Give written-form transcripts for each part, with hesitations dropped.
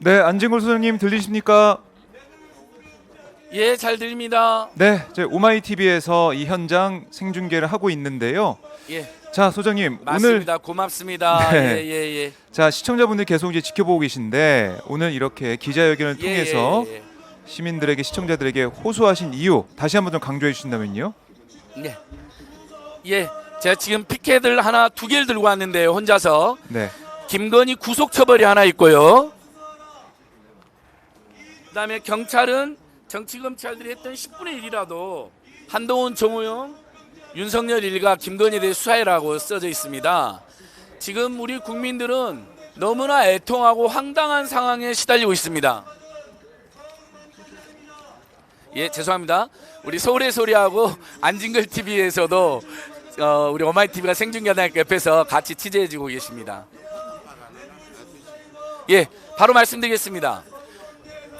네, 안진걸 소장님 들리십니까? 예, 잘 들립니다. 네, 저희 오마이 TV에서 이 현장 생중계를 하고 있는데요. 예, 자, 소장님 맞습니다. 고맙습니다. 네. 예. 자, 시청자분들 계속 이제 지켜보고 계신데 오늘 이렇게 기자회견을 통해서 예. 시민들에게 시청자들에게 호소하신 이유 다시 한번 좀 강조해 주신다면요. 네. 예, 제가 지금 피켓을 하나 두 개를 들고 왔는데요. 혼자서 네, 김건희 구속 처벌이 하나 있고요. 그다음에 경찰은 정치검찰들이 했던 10분의 1이라도 한동훈, 정호영, 윤석열 일가 김건희에 대해 수사해라고 써져 있습니다. 지금 우리 국민들은 너무나 애통하고 황당한 상황에 시달리고 있습니다. 예, 죄송합니다. 우리 서울의 소리하고 안진걸 TV에서도 우리 오마이 TV가 생중계하니까 옆에서 같이 취재해주고 계십니다. 예, 바로 말씀드리겠습니다.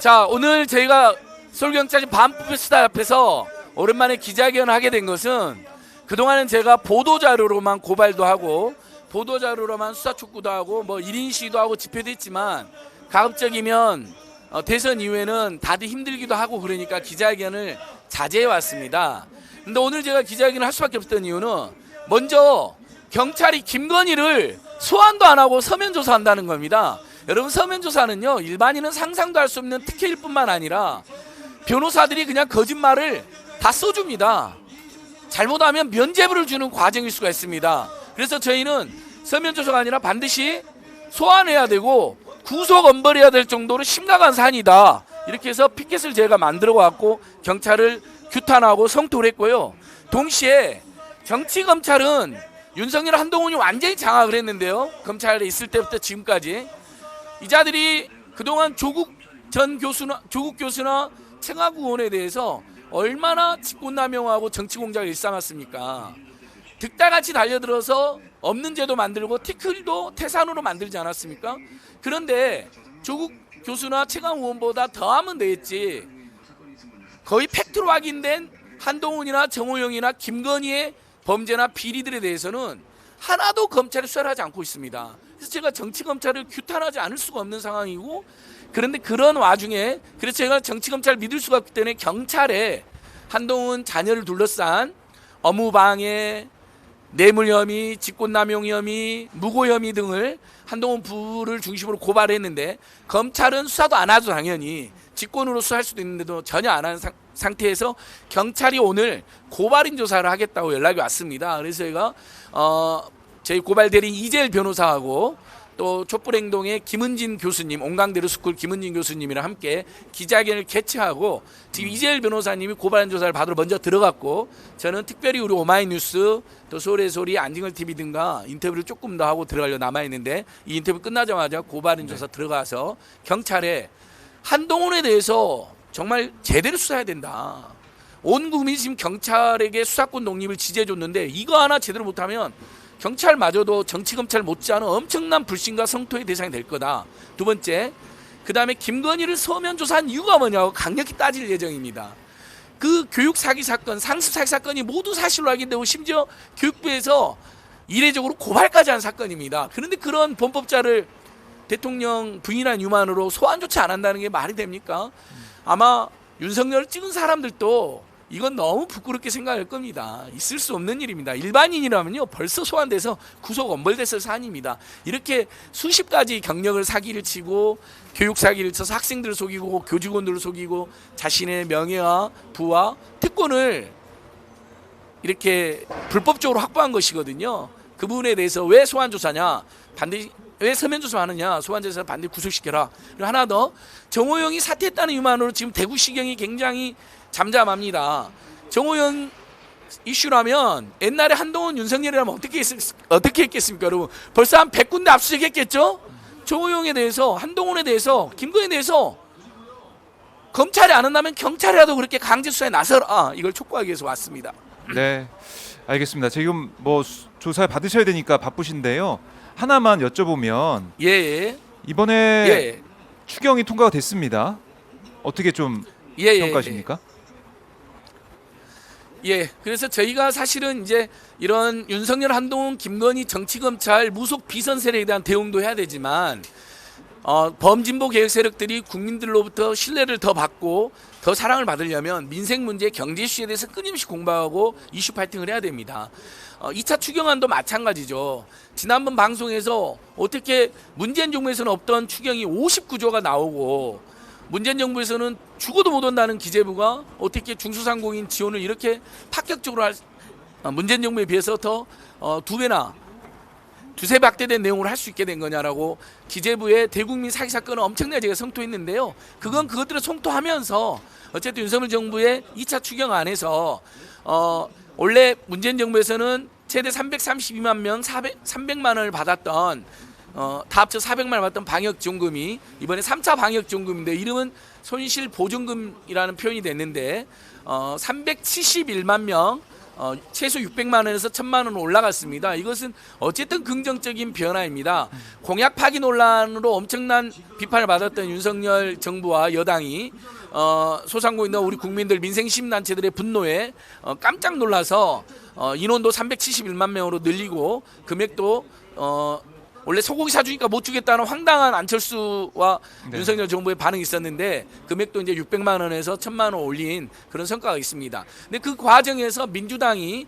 자, 오늘 저희가 서울경찰청 반부패수사 앞에서 오랜만에 기자회견을 하게 된 것은 그동안은 제가 보도자료로만 고발도 하고 보도자료로만 수사 촉구도 하고 뭐 1인 시위도 하고 집회도 했지만 가급적이면 대선 이후에는 다들 힘들기도 하고 그러니까 기자회견을 자제해 왔습니다. 근데 오늘 제가 기자회견을 할 수밖에 없었던 이유는 먼저 경찰이 김건희를 소환도 안 하고 서면 조사한다는 겁니다. 여러분, 서면 조사는요 일반인은 상상도 할 수 없는 특혜일 뿐만 아니라 변호사들이 그냥 거짓말을 다 써줍니다. 잘못하면 면죄부를 주는 과정일 수가 있습니다. 그래서 저희는 서면 조사가 아니라 반드시 소환해야 되고 구속 엄벌해야 될 정도로 심각한 사안이다. 이렇게 해서 피켓을 제가 만들어 갖고 경찰을 규탄하고 성토를 했고요. 동시에 정치검찰은 윤석열, 한동훈이 완전히 장악을 했는데요. 검찰에 있을 때부터 지금까지 이 자들이 그동안 조국 교수나 청와대 의원에 대해서 얼마나 직권남용하고 정치공작을 일삼았습니까? 득달같이 달려들어서 없는 제도 만들고 티끌도 태산으로 만들지 않았습니까? 그런데 조국 교수나 최강 의원보다 더하면 되겠지. 거의 팩트로 확인된 한동훈이나 정호영이나 김건희의 범죄나 비리들에 대해서는 하나도 검찰이 수사를 하지 않고 있습니다. 그래서 제가 정치검찰을 규탄하지 않을 수가 없는 상황이고, 그런데 그런 와중에 그래서 제가 정치검찰을 믿을 수가 없기 때문에 경찰에 한동훈 자녀를 둘러싼 업무방해, 뇌물 혐의, 직권남용 혐의, 무고 혐의 등을 한동훈 부를 중심으로 고발을 했는데 검찰은 수사도 안 하죠. 당연히 직권으로 수사할 수도 있는데도 전혀 안 하는 상태에서 경찰이 오늘 고발인 조사를 하겠다고 연락이 왔습니다. 그래서 저희가 저희 고발 대리인 이재일 변호사하고 또 촛불행동의 김은진 교수님, 온강대로 스쿨 김은진 교수님이랑 함께 기자회견을 개최하고 지금 이재일 변호사님이 고발인 조사를 받으러 먼저 들어갔고 저는 특별히 우리 오마이뉴스 또 서울의 소리, 안진걸 TV 등과 인터뷰를 조금 더 하고 들어가려 남아있는데 이 인터뷰 끝나자마자 고발인 조사 들어가서 경찰에 한동훈에 대해서 정말 제대로 수사해야 된다. 온 국민이 지금 경찰에게 수사권 독립을 지지해줬는데 이거 하나 제대로 못하면 경찰마저도 정치검찰 못지않은 엄청난 불신과 성토의 대상이 될 거다. 두 번째, 그 다음에 김건희를 서면 조사한 이유가 뭐냐고 강력히 따질 예정입니다. 그 교육 사기 사건, 상습 사기 사건이 모두 사실로 확인되고 심지어 교육부에서 이례적으로 고발까지 한 사건입니다. 그런데 그런 범법자를 대통령 부인한 유만으로 소환조차 안 한다는 게 말이 됩니까? 아마 윤석열을 찍은 사람들도 이건 너무 부끄럽게 생각할 겁니다. 있을 수 없는 일입니다. 일반인이라면요 벌써 소환돼서 구속 엄벌됐을 사안입니다. 이렇게 수십 가지 경력을 사기를 치고 교육 사기를 쳐서 학생들을 속이고 교직원들을 속이고 자신의 명예와 부와 특권을 이렇게 불법적으로 확보한 것이거든요. 그 부분에 대해서 왜 소환 조사냐, 반드시 왜 서면 조사하느냐, 소환 조사 반드시 구속시켜라. 그리고 하나 더, 정호영이 사퇴했다는 유만으로 지금 대구시경이 굉장히 잠잠합니다. 정호영 이슈라면 옛날에 한동훈, 윤석열이라면 어떻게 했겠습니까, 여러분? 벌써 한 100군데 압수수색했겠죠? 정호영에 대해서, 한동훈에 대해서, 김건희에 대해서 검찰이 안 한다면 경찰이라도 그렇게 강제 수사에 나서라. 이걸 촉구하기 위해서 왔습니다. 네, 알겠습니다. 지금 뭐 조사 받으셔야 되니까 바쁘신데요. 하나만 여쭤보면 예. 이번에 예. 추경이 통과가 됐습니다. 어떻게 좀 예. 평가하십니까? 예, 그래서 저희가 사실은 이제 이런 윤석열, 한동훈, 김건희 정치검찰 무속 비선 세력에 대한 대응도 해야 되지만 범진보 개혁 세력들이 국민들로부터 신뢰를 더 받고 더 사랑을 받으려면 민생 문제, 경제 이슈에 대해서 끊임없이 공부하고 이슈 파이팅을 해야 됩니다. 2차 추경안도 마찬가지죠. 지난번 방송에서 어떻게 문재인 정부에서는 없던 추경이 59조가 나오고 문재인 정부에서는 죽어도 못 온다는 기재부가 어떻게 중소상공인 지원을 이렇게 파격적으로 문재인 정부에 비해서 더 두 배나 두세 박대된 내용을 할 수 있게 된 거냐라고 기재부의 대국민 사기 사건을 엄청나게 제가 성토했는데요. 그건 그것들을 성토하면서 어쨌든 윤석열 정부의 2차 추경안에서 원래 문재인 정부에서는 최대 332만 명 300만 원을 받았던 다 합쳐 400만 원 받던 방역지원금이 이번에 3차 방역지원금인데 이름은 손실보증금이라는 표현이 됐는데 371만 명 최소 600만 원에서 1000만 원 올라갔습니다. 이것은 어쨌든 긍정적인 변화입니다. 공약 파기 논란으로 엄청난 비판을 받았던 윤석열 정부와 여당이 소상공인과 우리 국민들 민생시민단체들의 분노에 깜짝 놀라서 인원도 371만 명으로 늘리고 금액도 원래 소고기 사주니까 못 주겠다는 황당한 안철수와 네. 윤석열 정부의 반응이 있었는데 금액도 이제 600만 원에서 1000만 원 올린 그런 성과가 있습니다. 근데 그 과정에서 민주당이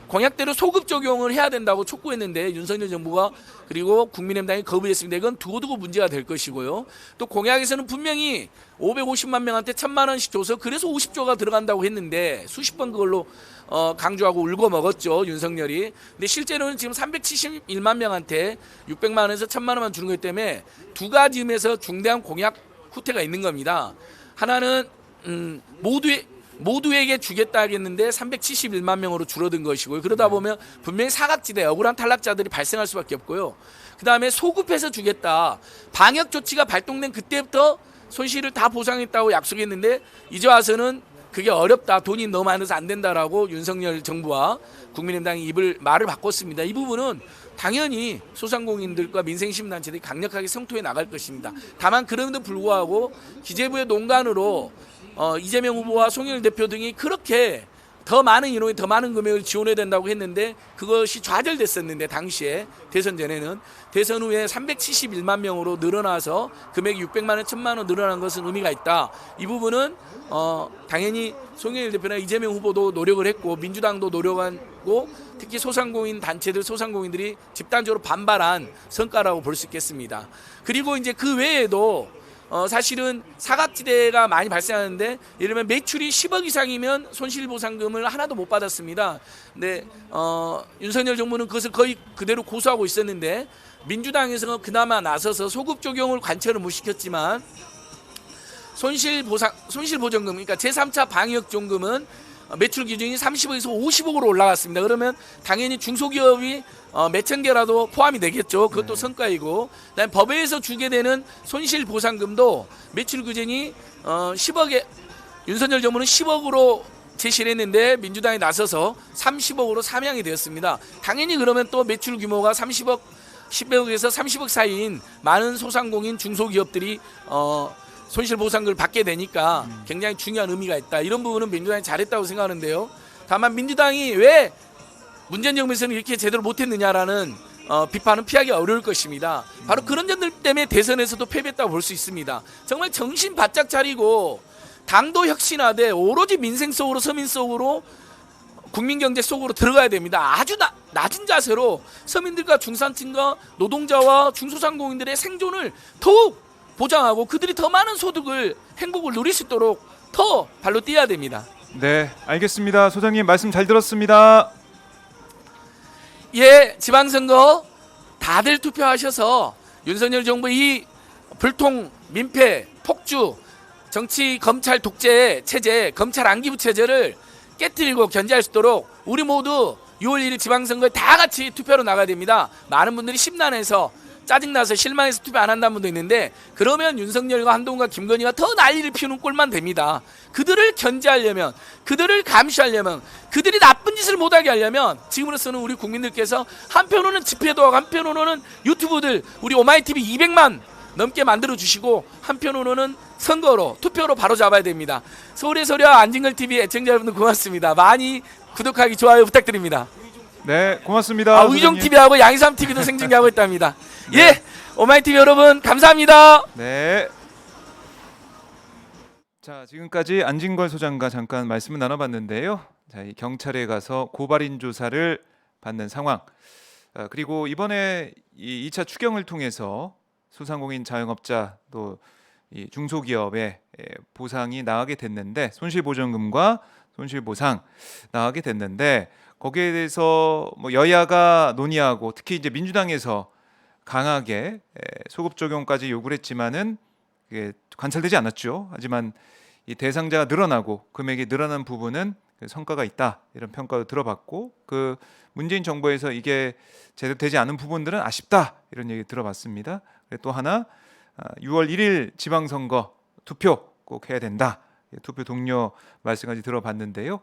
공약대로 소급 적용을 해야 된다고 촉구했는데 윤석열 정부가 그리고 국민의당이 거부했습니다. 이건 두고두고 문제가 될 것이고요. 또 공약에서는 분명히 550만 명한테 1000만 원씩 줘서 그래서 50조가 들어간다고 했는데 수십 번 그걸로 강조하고 울고 먹었죠, 윤석열이. 근데 실제로는 지금 371만 명한테 600만 원에서 1000만 원만 주는 것 때문에 두 가지 의미에서 중대한 공약 후퇴가 있는 겁니다. 하나는 모두에게 주겠다 하겠는데 371만 명으로 줄어든 것이고요. 그러다 보면 분명히 사각지대, 억울한 탈락자들이 발생할 수밖에 없고요. 그 다음에 소급해서 주겠다. 방역 조치가 발동된 그때부터 손실을 다 보상했다고 약속했는데 이제 와서는 그게 어렵다. 돈이 너무 많아서 안 된다라고 윤석열 정부와 국민의당이 말을 바꿨습니다. 이 부분은 당연히 소상공인들과 민생시민단체들이 강력하게 성토해 나갈 것입니다. 다만 그럼에도 불구하고 기재부의 농간으로 이재명 후보와 송영길 대표 등이 그렇게 더 많은 인원이 더 많은 금액을 지원해야 된다고 했는데 그것이 좌절됐었는데 당시에 대선 전에는 대선 후에 371만 명으로 늘어나서 금액이 600만 원, 1000만 원 늘어난 것은 의미가 있다. 이 부분은 당연히 송영길 대표나 이재명 후보도 노력을 했고 민주당도 노력하고 특히 소상공인 단체들, 소상공인들이 집단적으로 반발한 성과라고 볼 수 있겠습니다. 그리고 이제 그 외에도 사실은 사각지대가 많이 발생하는데 예를 들면 매출이 10억 이상이면 손실보상금을 하나도 못 받았습니다. 근데 윤석열 정부는 그것을 거의 그대로 고수하고 있었는데 민주당에서 그나마 나서서 소급 적용을 관철을 못 시켰지만 손실보전금 그러니까 제3차 방역지원금은 매출 기준이 30억에서 50억으로 올라갔습니다. 그러면 당연히 중소기업이 몇천 개라도 포함이 되겠죠. 그것도 성과이고 그다음에 법에서 주게 되는 손실보상금도 매출 기준이 10억에 윤석열 정부는 10억으로 제시를 했는데 민주당이 나서서 30억으로 삼양이 되었습니다. 당연히 그러면 또 매출 규모가 30억, 10억에서 30억 사이인 많은 소상공인 중소기업들이 손실보상금을 받게 되니까 굉장히 중요한 의미가 있다. 이런 부분은 민주당이 잘했다고 생각하는데요. 다만 민주당이 왜 문재인 정부에서는 이렇게 제대로 못했느냐라는 비판은 피하기 어려울 것입니다. 바로 그런 점들 때문에 대선에서도 패배했다고 볼 수 있습니다. 정말 정신 바짝 차리고 당도 혁신하되 오로지 민생 속으로 서민 속으로 국민경제 속으로 들어가야 됩니다. 아주 낮은 자세로 서민들과 중산층과 노동자와 중소상공인들의 생존을 더욱 보장하고 그들이 더 많은 소득을 행복을 누릴 수 있도록 더 발로 뛰어야 됩니다. 네, 알겠습니다. 소장님 말씀 잘 들었습니다. 예, 지방선거 다들 투표하셔서 윤석열 정부 이 불통, 민폐, 폭주, 정치 검찰 독재 체제, 검찰 안기부 체제를 깨뜨리고 견제할 수 있도록 우리 모두 6월 1일 지방선거에 다 같이 투표로 나가야 됩니다. 많은 분들이 심란해서 짜증나서 실망해서 투표 안 한다는 분도 있는데 그러면 윤석열과 한동훈과 김건희가 더 난리를 피우는 꼴만 됩니다. 그들을 견제하려면 그들을 감시하려면 그들이 나쁜 짓을 못하게 하려면 지금으로서는 우리 국민들께서 한편으로는 집회도 하고 한편으로는 유튜브들 우리 오마이TV 200만 넘게 만들어 주시고 한편으로는 선거로 투표로 바로 잡아야 됩니다. 서울의 소리와 안진걸 TV 애청자 여러분들 고맙습니다. 많이 구독하기 좋아요 부탁드립니다. 네, 고맙습니다. 우이종 TV하고 양희삼 TV도 생중계하고 있답니다. 예, 오마이 TV 여러분 감사합니다. 네. 자, 지금까지 안진걸 소장과 잠깐 말씀을 나눠봤는데요. 자, 이 경찰에 가서 고발인 조사를 받는 상황. 그리고 이번에 이 2차 추경을 통해서 소상공인 자영업자 또 이 중소기업의 보상이 나가게 됐는데 손실보전금과 손실보상 나가게 됐는데 거기에 대해서 뭐 여야가 논의하고 특히 이제 민주당에서 강하게 소급 적용까지 요구를 했지만은 그게 관찰되지 않았죠. 하지만 이 대상자가 늘어나고 금액이 늘어난 부분은 성과가 있다 이런 평가도 들어봤고 그 문재인 정부에서 이게 제대로 되지 않은 부분들은 아쉽다 이런 얘기 들어봤습니다. 또 하나 6월 1일 지방선거 투표 꼭 해야 된다. 투표 동료 말씀까지 들어봤는데요.